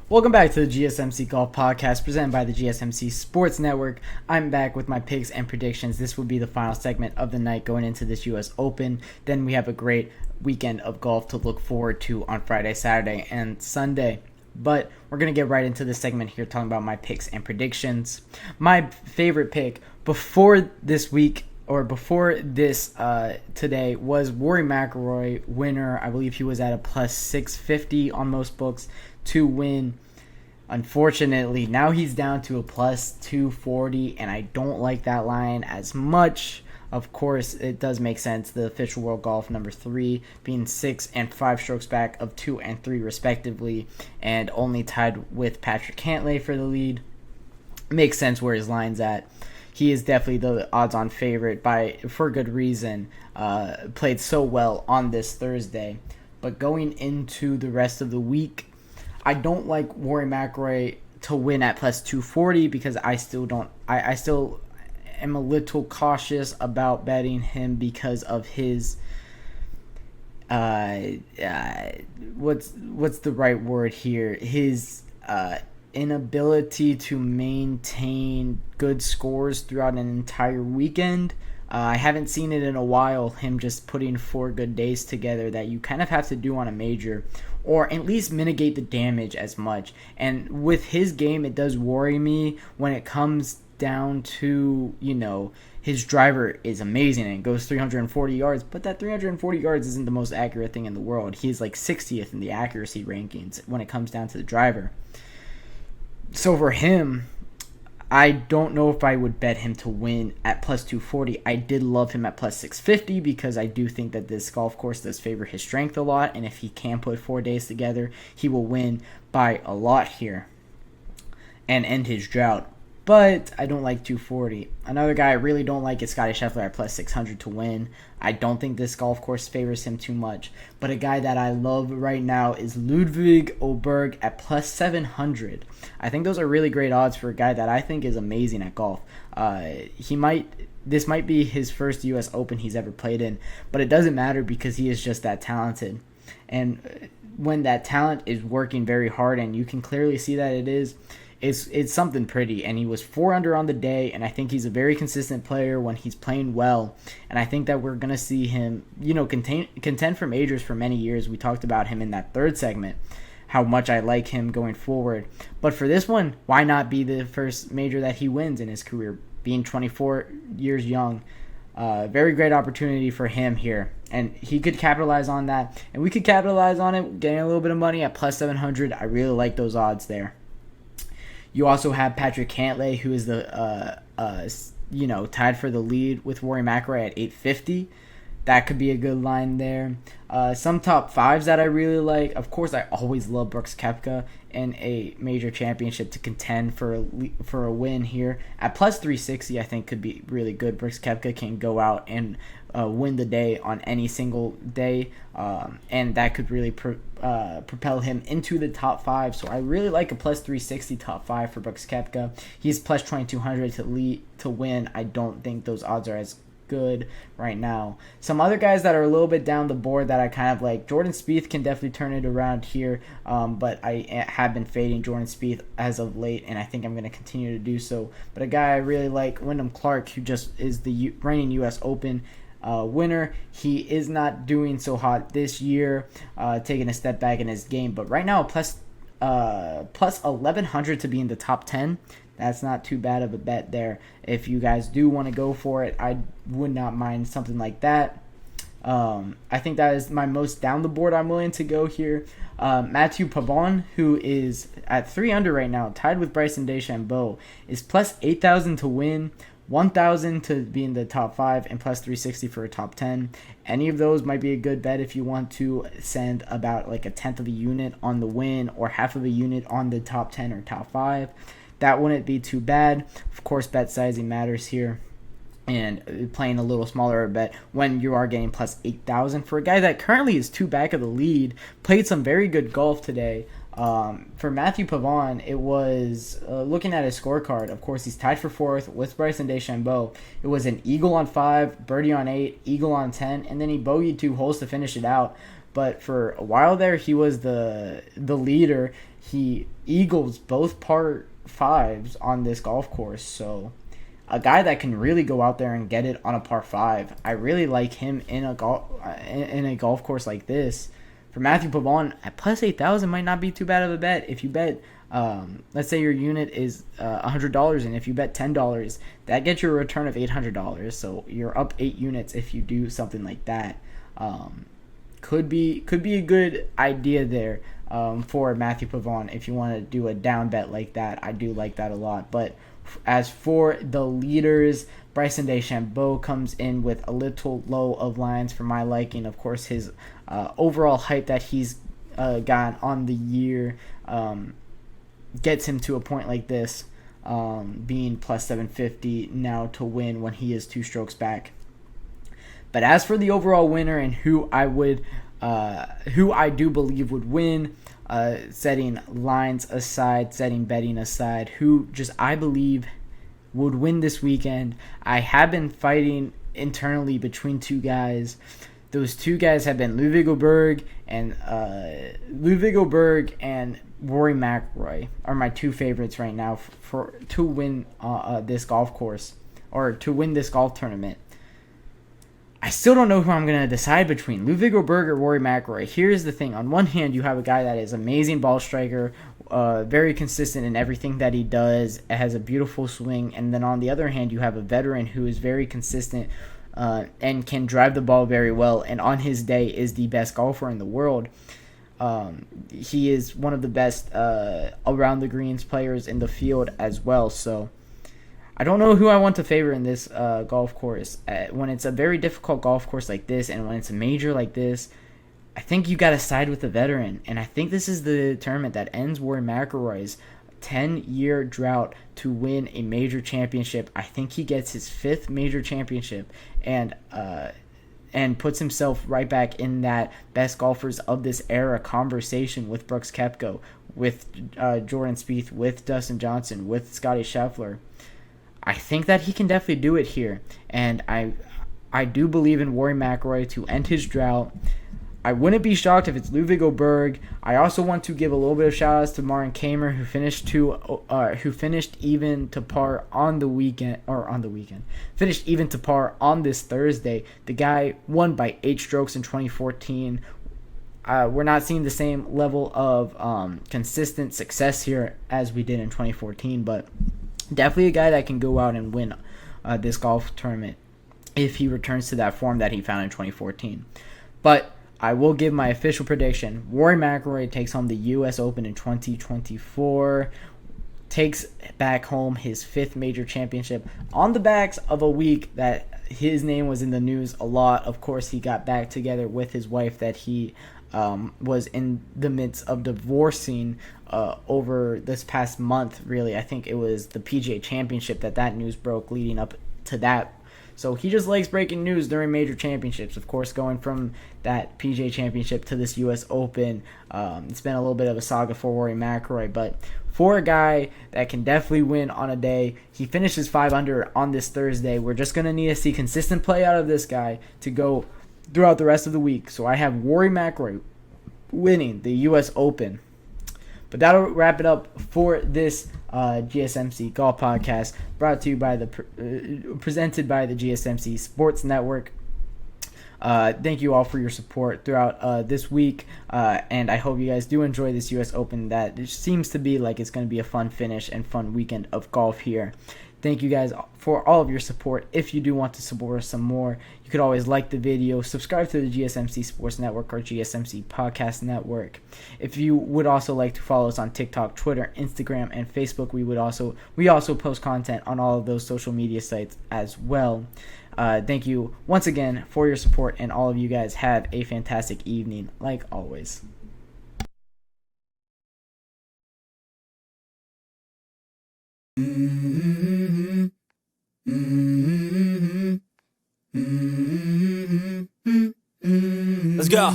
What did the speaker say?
Welcome back to the GSMC Golf Podcast presented by the GSMC Sports Network. I'm back with my picks and predictions. This will be the final segment of the night going into this U.S. Open. Then we have a great weekend of golf to look forward to on Friday, Saturday, and Sunday. But we're going to get right into this segment here talking about my picks and predictions. My favorite pick before this week or before this today was Rory McIlroy, winner. I believe he was at a plus 650 on most books to win. Unfortunately, now he's down to a plus 240, and I don't like that line as much. Of course, it does make sense. The official world golf number 3 being 6 and 5 strokes back of 2 and 3 respectively, and only tied with Patrick Cantlay for the lead. Makes sense where his line's at. He is definitely the odds-on favorite for good reason. Played so well on this Thursday. But going into the rest of the week, I don't like Rory McIlroy to win at plus 240 because I still am a little cautious about betting him because of his what's the right word here? His inability to maintain good scores throughout an entire weekend. I haven't seen it in a while, him just putting 4 good days together that you kind of have to do on a major, or at least mitigate the damage as much. And with his game, it does worry me when it comes down to, his driver is amazing and it goes 340 yards, but that 340 yards isn't the most accurate thing in the world. He's like 60th in the accuracy rankings when it comes down to the driver. So for him, I don't know if I would bet him to win at plus 240. I did love him at plus 650 because I do think that this golf course does favor his strength a lot, and if he can put 4 days together, he will win by a lot here and end his drought. But I don't like 240. Another guy I really don't like is Scotty Scheffler at plus 600 to win. I don't think this golf course favors him too much. But a guy that I love right now is Ludwig Åberg at plus 700. I think those are really great odds for a guy that I think is amazing at golf. This might be his first U.S. Open he's ever played in, but it doesn't matter because he is just that talented. And when that talent is working very hard, and you can clearly see that it's something pretty. And he was 4 under on the day, and I think he's a very consistent player when he's playing well. And I think that we're going to see him, contend for majors for many years. We talked about him in that third segment, how much I like him going forward. But for this one, why not be the first major that he wins in his career, being 24 years young? Very great opportunity for him here. And he could capitalize on that, and we could capitalize on it, getting a little bit of money at plus 700. I really like those odds there. You also have Patrick Cantlay, who is the tied for the lead with Rory McIlroy at 850. That could be a good line there. Some top 5s that I really like. Of course, I always love Brooks Koepka in a major championship to contend for a win here. At plus 360, I think could be really good. Brooks Koepka can go out and win the day on any single day, and that could really propel him into the top 5. So I really like a plus 360 top 5 for Brooks Koepka. He's plus 2200 to win. I don't think those odds are as good right now. Some other guys that are a little bit down the board that I kind of like, Jordan Spieth can definitely turn it around here, but I have been fading Jordan Spieth as of late, and I think I'm going to continue to do so. But a guy I really like, Wyndham Clark, who just is the reigning U.S. Open winner. He is not doing so hot this year, taking a step back in his game, but right now plus 1100 to be in the top 10. That's not too bad of a bet there. If you guys do want to go for it, I would not mind something like that. I think that is my most down the board I'm willing to go here. Matthew Pavon, who is at 3 under right now, tied with Bryson DeChambeau, is plus 8,000 to win, 1,000 to be in the top 5, and plus 360 for a top 10. Any of those might be a good bet if you want to send about like a tenth of a unit on the win or half of a unit on the top 10 or top 5. That wouldn't be too bad. Of course, bet sizing matters here, and playing a little smaller bet when you are getting plus 8,000 for a guy that currently is 2 back of the lead. Played some very good golf today. For Matthew Pavon, it was looking at his scorecard. Of course, he's tied for 4th with Bryson DeChambeau. It was an eagle on 5, birdie on 8, eagle on 10, and then he bogeyed 2 holes to finish it out. but for a while there, he was the leader. He eagles both par fives on this golf course, so a guy that can really go out there and get it on a par five. I really like him in a golf course like this. For Matthew Pavon at plus 8,000 might not be too bad of a bet. If you bet, let's say your unit is $100, and if you bet $10, that gets you a return of $800. So you're up 8 units if you do something like that. Could be a good idea there for Matthew Pavon if you want to do a down bet like that. I do like that a lot. But as for the leaders, Bryson DeChambeau comes in with a little low of lines for my liking. Of course, his overall hype that he's gotten on the year gets him to a point like this, being plus 750 now to win when he is 2 strokes back. But as for the overall winner and who I do believe would win, setting lines aside, setting betting aside, who just I believe would win this weekend. I have been fighting internally between 2 guys. Those 2 guys have been Ludwig Oberg and Rory McIlroy are my 2 favorites right now to win this golf course, or to win this golf tournament. I still don't know who I'm going to decide between, Ludwig Oberg or Rory McIlroy. Here's the thing. On one hand, you have a guy that is amazing ball striker, very consistent in everything that he does, has a beautiful swing. And then on the other hand, you have a veteran who is very consistent and can drive the ball very well, and on his day is the best golfer in the world. He is one of the best around the greens players in the field as well. So I don't know who I want to favor in this golf course. When it's a very difficult golf course like this, and when it's a major like this, I think you got to side with the veteran. And I think this is the tournament that ends Rory McIlroy's 10-year drought to win a major championship. I think he gets his 5th major championship and puts himself right back in that best golfers of this era conversation with Brooks Koepka, with Jordan Spieth, with Dustin Johnson, with Scottie Scheffler. I think that he can definitely do it here, and I do believe in Rory McIlroy to end his drought. I wouldn't be shocked if it's Ludwig Oberg. I also want to give a little bit of shout outs to Martin Kamer, who finished even to par on the weekend, finished even to par on this Thursday. The guy won by 8 strokes in 2014. We're not seeing the same level of consistent success here as we did in 2014, but definitely a guy that can go out and win this golf tournament if he returns to that form that he found in 2014. But I will give my official prediction. Rory McIlroy takes home the U.S. Open in 2024, takes back home his 5th major championship on the backs of a week that his name was in the news a lot. Of course, he got back together with his wife that he was in the midst of divorcing over this past month, really. I think it was the PGA Championship that news broke leading up to that. So he just likes breaking news during major championships. Of course, going from that PGA Championship to this U.S. Open, it's been a little bit of a saga for Rory McIlroy. But for a guy that can definitely win on a day, he finishes 5 under on this Thursday. We're just going to need to see consistent play out of this guy to go throughout the rest of the week. So I have Rory McIlroy winning the U.S. Open. But that'll wrap it up for this GSMC Golf Podcast, brought to you by presented by the GSMC Sports Network. Thank you all for your support throughout this week, and I hope you guys do enjoy this U.S. Open. That it seems to be like it's going to be a fun finish and fun weekend of golf here. Thank you guys for all of your support. If you do want to support us some more, you could always like the video, subscribe to the GSMC Sports Network or GSMC Podcast Network. If you would also like to follow us on TikTok, Twitter, Instagram, and Facebook, we also post content on all of those social media sites as well. Thank you once again for your support, and all of you guys have a fantastic evening, like always. Let's go.